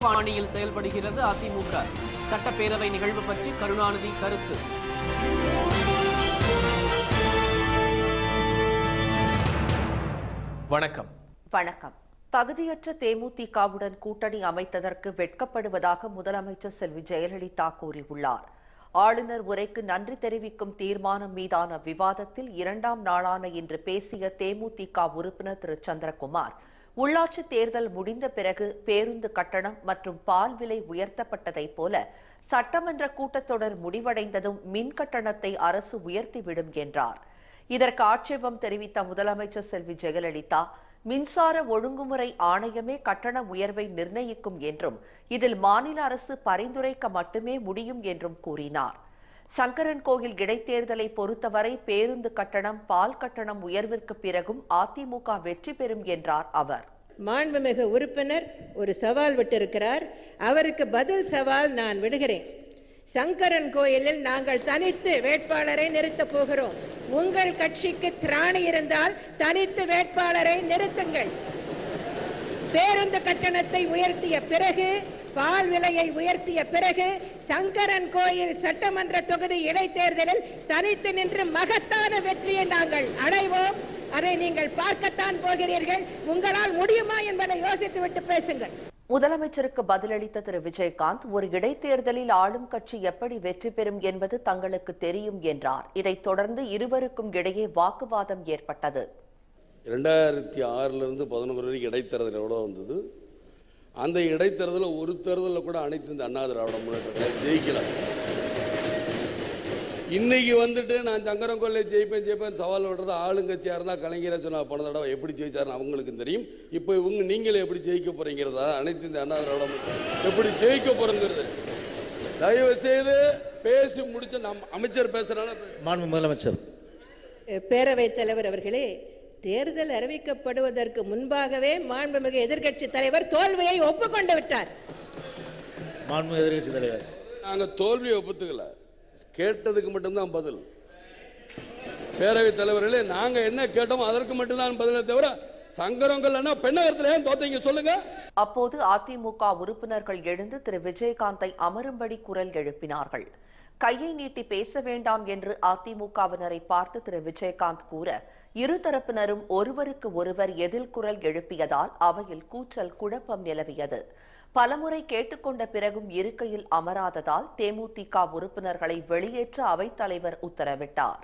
பாணியில் செயல்படுகிறது அதிமுக. சட்டப்பேரவை நிகழ்வு பற்றி கருணாநிதி கருத்து. வணக்கம். தகுதியற்ற தேமுதிகவுடன் கூட்டணி அமைத்ததற்கு வெட்கப்படுவதாக முதலமைச்சர் செல்வி ஜெயலலிதா கூறியுள்ளார். ஆளுநர் உரைக்கு நன்றி தெரிவிக்கும் தீர்மானம் மீதான விவாதத்தில் இரண்டாம் நாளான இன்று பேசிய தேமுதிக உறுப்பினர் திரு சந்திரகுமார், உள்ளாட்சி தேர்தல் முடிந்த பிறகு பேருந்து கட்டணம் மற்றும் பால் விலை உயர்த்தப்பட்டதைப் போல சட்டமன்ற கூட்டத்தொடர் முடிவடைந்ததும் மின் கட்டணத்தை அரசு உயர்த்திவிடும் என்றார். இதற்கு ஆட்சேபம் தெரிவித்த முதலமைச்சர் செல்வி ஜெயலலிதா, மின்சார ஒழுங்குமுறை ஆணையமே கட்டண உயர்வை நிர்ணயிக்கும் என்றும் இதில் மாநில அரசு பரிந்துரைக்க மட்டுமே முடியும் என்றும் கூறினார். சங்கரன் கோயில் இடைத்தேர்தலை பொறுத்தவரை பேருந்து கட்டணம், பால் கட்டணம் உயர்விற்கு பிறகும் அதிமுக வெற்றி பெறும் என்றார் அவர். மாண்புமிகு உறுப்பினர் ஒரு சவால் விட்டிருக்கிறார். அவருக்கு பதில் சவால் நான் விடுகிறேன். சங்கரன் கோயிலில் நாங்கள் தனித்து வேட்பாளரை நிறுத்தப் போகிறோம். உங்கள் கட்சிக்கு திராணி இருந்தால் தனித்து வேட்பாளரை நிறுத்துங்கள். பேருந்து கட்டணத்தை உயர்த்திய பிறகு, பால் விலையை உயர்த்திய பிறகு, சங்கரன் கோயில் சட்டமன்ற தொகுதி இடைத்தேர்தலில் தனித்து நின்று மகத்தான வெற்றியை நாங்கள் அடைவோம். அதை நீங்கள் பார்க்கத்தான் போகிறீர்கள். உங்களால் முடியுமா என்பதை யோசித்துவிட்டு பேசுங்கள். முதலமைச்சருக்கு பதிலளித்த திரு விஜயகாந்த், ஒரு இடைத்தேர்தலில் ஆளும் கட்சி எப்படி வெற்றி பெறும் என்பது தங்களுக்கு தெரியும் என்றார். இதைத் தொடர்ந்து இருவருக்கும் இடையே வாக்குவாதம் ஏற்பட்டது. 2006 11 வரைக்கும் இடைத்தேர்தல் எவ்வளோ வந்தது? அந்த இடைத்தேர்தலில் ஒரு தேர்தலில் கூட அனைத்து இந்த அண்ணா திராவிட முன்னேற்ற ஜெயிக்கல. இன்னைக்கு வந்துட்டு நான் சங்கரங்கோயிலை ஜெயிப்பேன் சவால் விடுறது ஆளுங்கட்சியாக இருந்தால் கலைஞரை சொன்னால் போன தடவை எப்படி ஜெயிச்சாருன்னு அவங்களுக்கு தெரியும். இப்போ நீங்களே எப்படி ஜெயிக்க போறீங்கிறதா, அனைத்து இந்த அண்ணா திராவிட எப்படி ஜெயிக்க போறங்கிறது தயவு செய்து பேசி முடிச்சு நம் அமைச்சர் பேசுறாங்க. மாண்பு முதலமைச்சர். பேரவைத் தலைவர் அவர்களே, தேர்தல் அறிவிக்கப்படுவதற்கு முன்பாகவே மாண்புமிகு எதிர்க்கட்சி தலைவர் தோல்வியை ஒப்புக்கொண்டு விட்டார். மாண்பு எதிர்க்கட்சி தலைவர், நாங்கள் தோல்வியை ஒப்புத்துக்கல, கேட்டதுக்கு மட்டும்தான் பதில். பேரவைத் தலைவர்களே, நாங்க என்ன கேட்டோம் அதற்கு மட்டும்தான் பதிலை தவிர சங்கரங்கள்னா பெண்ணகரத்துல ஏன் தோத்தீங்க சொல்லுங்க. அப்போது அதிமுக உறுப்பினர்கள் எழுந்து திரு விஜயகாந்தை அமரும்படி குரல் எழுப்பினார்கள். கையை நீட்டி பேச வேண்டாம் என்று அதிமுகவினரை பார்த்து திரு விஜயகாந்த் கூற, இருதரப்பினரும் ஒருவருக்கு ஒருவர் எதில் குரல் எழுப்பியதால் அவையில் கூச்சல் குழப்பம் நிலவியது. பலமுறை கேட்டுக்கொண்ட பிறகும் இருக்கையில் அமராததால் தேமுதிக உறுப்பினர்களை வெளியேற்ற அவைத்தலைவர் உத்தரவிட்டார்.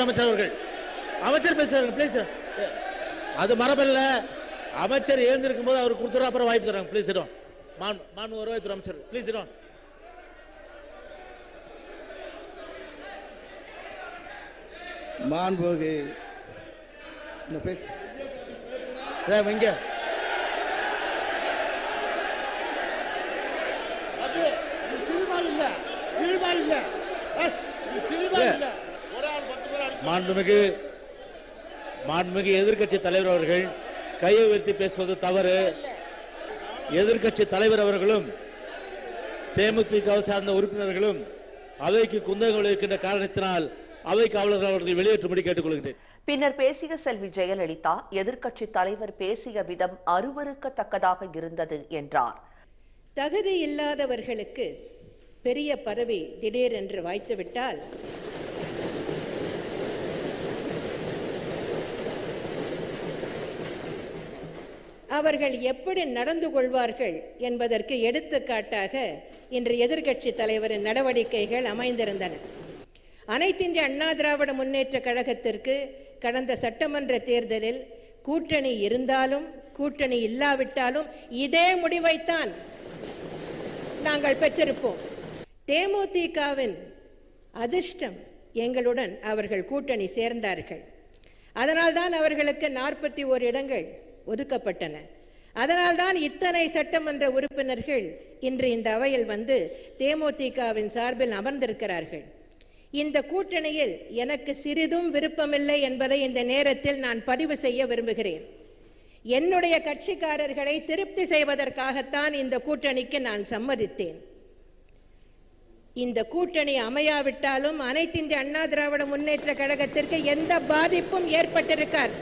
அமைச்சர் அவர்கள் அமைச்சர் பேசுறாங்க, பிளீஸ். அது மரபல்ல. அமைச்சர் எழுந்திருக்கும் போது அவர் கொடுத்துற அப்புறம் வாய்ப்பு தராங்க. பிளீஸ் இடம். மாண்பு வருவாய்த்துறை அமைச்சர், பிளீஸ் இடம். மாண்புமிகு பேச இங்க மாண்புமிகு எதிர்க்கட்சி தலைவர் அவர்கள் கையை உயர்த்தி பேசுவது தவறு. எதிர்க்கட்சி தலைவர் அவர்களும் தேமுதிக சார்ந்த உறுப்பினர்களும் அவைக்கு குந்தகம் விளைவிக்கின்ற காரணத்தினால் அவை காவலர்கள் அவர்களை வெளியேற்றும்படி கேட்டுக்கொள்கிறேன். பின்னர் பேசிய செல்வி ஜெயலலிதா, எதிர்க்கட்சி தலைவர் பேசிய விதம் அருவருக்கத்தக்கதாக இருந்தது என்றார். தகுதி இல்லாதவர்களுக்கு பெரிய பதவி திடீரென்று வாய்த்துவிட்டால் அவர்கள் எப்படி நடந்து கொள்வார்கள் என்பதற்கு எடுத்துக்காட்டாக இன்று எதிர்க்கட்சி தலைவரின் நடவடிக்கைகள் அமைந்திருந்தன. அனைத்து இந்திய அண்ணா திராவிட முன்னேற்ற கழகத்திற்கு கடந்த சட்டமன்ற தேர்தலில் கூட்டணி இருந்தாலும் கூட்டணி இல்லாவிட்டாலும் இதே முடிவைத்தான் நாங்கள் பெற்றிருப்போம். தேமுதிகவின் அதிர்ஷ்டம், எங்களுடன் அவர்கள் கூட்டணி சேர்ந்தார்கள். அதனால்தான் அவர்களுக்கு 41 இடங்கள் ஒதுக்கப்பட்டன. அதனால்தான் இத்தனை சட்டமன்ற உறுப்பினர்கள் இன்று இந்த அவையில் வந்து தேமுதிகவின் சார்பில் அமர்ந்திருக்கிறார்கள். இந்த கூட்டணியில் எனக்கு சிறிதும் விருப்பமில்லை என்பதை இந்த நேரத்தில் நான் பதிவு செய்ய விரும்புகிறேன். என்னுடைய கட்சிக்காரர்களை திருப்தி செய்வதற்காகத்தான் இந்த கூட்டணிக்கு நான் சம்மதித்தேன். இந்த கூட்டணி அமையாவிட்டாலும் அனைத்து இந்திய அண்ணா திராவிட முன்னேற்ற கழகத்திற்கு எந்த பாதிப்பும் ஏற்பட்டிருக்காது.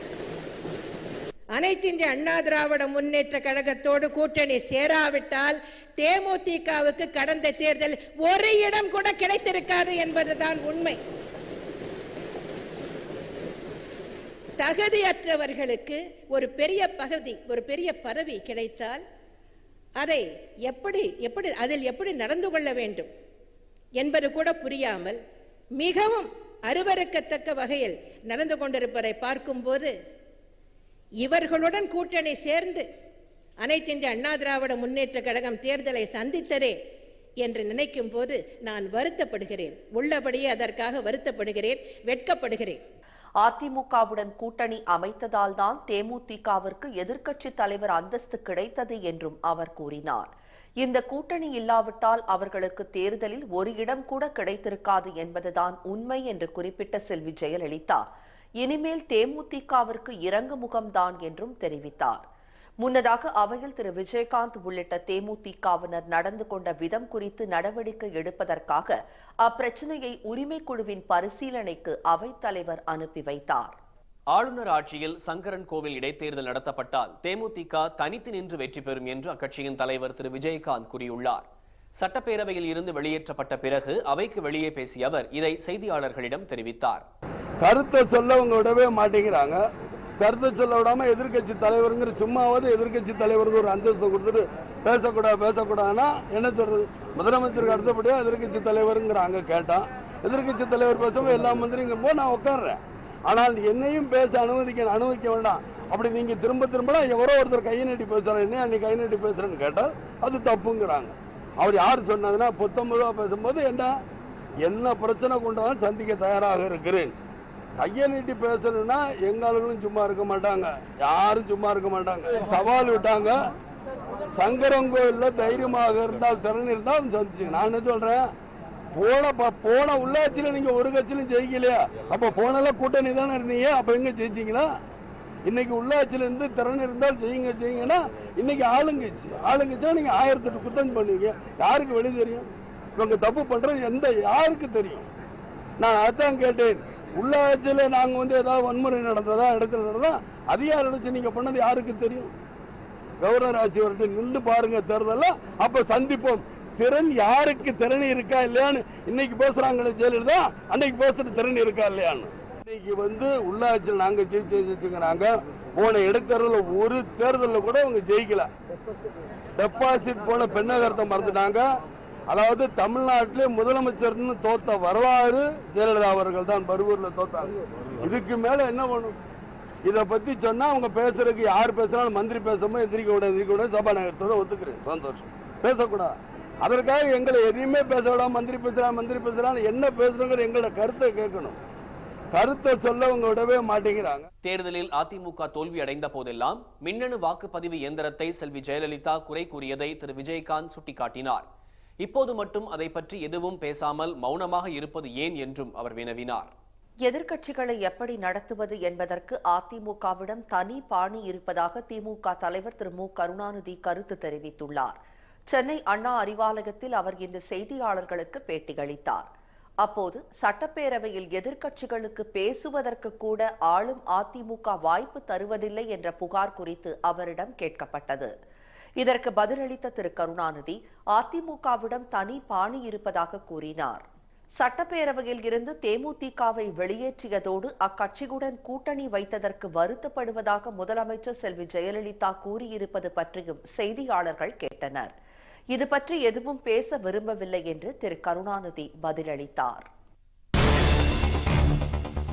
அனைத்து இந்திய அண்ணா திராவிட முன்னேற்ற கழகத்தோடு கூட்டணி சேராவிட்டால் தேமுதிகவுக்கு கடந்த தேர்தல் ஒரு இடம் கூட கிடைத்திருக்காது என்பதுதான் உண்மை. தகுதியற்றவர்களுக்கு ஒரு பெரிய பதவி கிடைத்தால் அதை அதில் எப்படி நடந்து கொள்ள வேண்டும் என்பது கூட புரியாமல் மிகவும் அருவருக்கத்தக்க வகையில் நடந்து கொண்டிருப்பதை பார்க்கும்போது இவர்களுடன் கூட்டணி சேர்ந்து அனைத்து இந்திய அண்ணா திராவிட முன்னேற்ற கழகம் தேர்தலை சந்தித்ததே என்று நினைக்கும் போது நான் வருத்தப்படுகிறேன். உள்ளபடியே அதற்காக வருத்தப்படுகிறேன், வெட்கப்படுகிறேன். அதிமுகவுடன் கூட்டணி அமைத்ததால் தான் தேமுதிகவிற்கு எதிர்க்கட்சி தலைவர் அந்தஸ்து கிடைத்தது என்றும் அவர் கூறினார். இந்த கூட்டணி இல்லாவிட்டால் அவர்களுக்கு தேர்தலில் ஒரு இடம் கூட கிடைத்திருக்காது என்பதுதான் உண்மை என்று குறிப்பிட்ட செல்வி ஜெயலலிதா இனிமேல் தேமுதிகவிற்கு இறங்கு முகம்தான் என்றும் தெரிவித்தார். முன்னதாக அவையில் திரு விஜயகாந்த் உள்ளிட்ட தேமுதிகவினர் நடந்து கொண்ட விதம் குறித்து நடவடிக்கை எடுப்பதற்காக அப்பிரச்சனையை உரிமை குழுவின் பரிசீலனைக்கு அவைத் தலைவர் அனுப்பி வைத்தார். ஆளுநர் ஆட்சியில் சங்கரன் கோவில் இடைத்தேர்தல் நடத்தப்பட்டால் தேமுதிக தனித்து நின்று வெற்றி பெறும் என்று அக்கட்சியின் தலைவர் திரு விஜயகாந்த் கூறியுள்ளார். சட்டப்பேரவையில் இருந்து வெளியேற்றப்பட்ட பிறகு அவைக்கு வெளியே பேசிய அவர் இதை செய்தியாளர்களிடம் தெரிவித்தார். கருத்தை சொல்ல அவங்க விடவே மாட்டேங்கிறாங்க. கருத்தை சொல்ல விடாம எதிர்கட்சி தலைவருங்கிற சும்மாவது எதிர்கட்சி தலைவருக்கு ஒரு அந்தஸ்து கொடுத்துட்டு பேசக்கூடாதுன்னா என்ன சொல்றது? முதலமைச்சருக்கு அடுத்தபடியா எதிர்கட்சி தலைவருங்கிறாங்க. கேட்டா எதிர்கட்சி தலைவர் பேசும்போது எல்லா மந்திரிங்க போ நான் உட்கார்றேன், ஆனால் என்னையும் பேச அனுமதிக்க வேண்டாம். அப்படி நீங்க திரும்ப எவரோ ஒருத்தர் கையை நீட்டி பேசுறாரு, என்ன நீ கை நீட்டி பேசுறேன்னு கேட்டால் அது தப்புங்கிறாங்க. அவர் யார் சொன்னதுன்னா 19 பேசும்போது என்ன பிரச்சனை கொண்டாலும் சந்திக்க தயாராக இருக்கிறேன். கையை நீட்டி பேசணும்னா எங்களும் சும்மா இருக்க மாட்டாங்க, யாரும் சும்மா இருக்க மாட்டாங்க. சவால் விட்டாங்க. சங்கரங்கோயில்ல தைரியமாக இருந்தால் திறன் இருந்தால் சந்திச்சு. நான் என்ன சொல்றேன், போன உள்ளாட்சியில நீங்க ஒரு கட்சியிலும் ஜெயிக்கலையா? அப்ப போனல கூட்டணி தானே இருந்தீங்க, அப்ப எங்க ஜெயிச்சீங்களா? இன்னைக்கு உள்ளாட்சியில இருந்து திறன் இருந்தால் ஜெயிங்கன்னா இன்னைக்கு ஆளுங்கட்சியா நீங்க 1008 குத்தம் பண்ணுவீங்க. யாருக்கு வெளியே தெரியும் இவங்க தப்பு பண்றது? யாருக்கு தெரியும்? நான் அதான் கேட்டேன். உள்ளாட்சியில நாங்க ஏதாவது வன்முறை நடந்ததா, இடத்துல நடந்ததா, அதிகாரம் அடிச்சு நீங்க பண்ணது யாருக்கு தெரியும்? கவர்னர் ஆட்சி வரட்டு நின்று பாருங்க தேர்தல, அப்ப சந்திப்போம். திறன் யாருக்கு திறன் இருக்கா இல்லையான்னு இன்னைக்கு பேசுறாங்களே ஜெயலலிதா, அன்னைக்கு பேசுற திறன் இருக்கா இல்லையான்னு. இன்னைக்கு உள்ளாட்சியில் நாங்க ஜெயிச்சுங்கிறாங்க. போன இடைத்தேர்தல ஒரு தேர்தலில் கூட அவங்க ஜெயிக்கல. டெபாசிட் போன பெண்ணகரத்தை மறந்துட்டாங்க. அதாவது தமிழ்நாட்டிலே முதலமைச்சர்னு தோத்த வரலாறு ஜெயலலிதா அவர்கள் தான் பருவூர்ல தோத்தாங்க. இதுக்கு மேல என்ன பண்ணும்? இதை பத்தி சொன்னா அவங்க பேசுறதுக்கு யார் பேசுறாலும் மந்திரி பேசும்போது எந்திரிக்க சபாநாயகத்தோட ஒத்துக்கிறேன், சந்தோஷம். பேசக்கூடாது. அதற்காக எங்களை எதையுமே பேச விடாம மந்திரி பேசுறான்னு என்ன பேசுறோங்கிற எங்களோட கருத்தை கேட்கணும். கருத்தை சொல்ல அவங்க விடவே மாட்டேங்கிறாங்க. தேர்தலில் அதிமுக தோல்வி அடைந்த போதெல்லாம் மின்னணு வாக்குப்பதிவு இயந்திரத்தை செல்வி ஜெயலலிதா குறை கூறியதை திரு விஜயகாந்த் சுட்டிக்காட்டினார். இப்போது மட்டும் அதை பற்றி எதுவும் பேசாமல் மௌனமாக இருப்பது ஏன் என்றும் அவர் வினவினார். எதிர்க்கட்சிகளை எப்படி நடத்துவது என்பதற்கு அதிமுகவிடம் தனி பாணி இருப்பதாக திமுக தலைவர் திரு மு கருணாநிதி கருத்து தெரிவித்துள்ளார். சென்னை அண்ணா அறிவாலயத்தில் அவர் இன்று செய்தியாளர்களுக்கு பேட்டியளித்தார். அப்போது சட்டப்பேரவையில் எதிர்க்கட்சிகளுக்கு பேசுவதற்கு கூட ஆளும் அதிமுக வாய்ப்பு தருவதில்லை என்ற புகார் குறித்து அவரிடம் கேட்கப்பட்டது. இதற்கு பதிலளித்த திரு கருணாநிதி அதிமுகவிடம் தனி பாணி இருப்பதாக கூறினார். சட்டப்பேரவையில் இருந்து தேமுதிகவை வெளியேற்றியதோடு அக்கட்சியுடன் கூட்டணி வைத்ததற்கு வருத்தப்படுவதாக முதலமைச்சர் செல்வி ஜெயலலிதா கூறியிருப்பது பற்றியும் செய்தியாளர்கள் கேட்டனர். இது பற்றி எதுவும் பேச விரும்பவில்லை என்று திரு கருணாநிதி பதிலளித்தார்.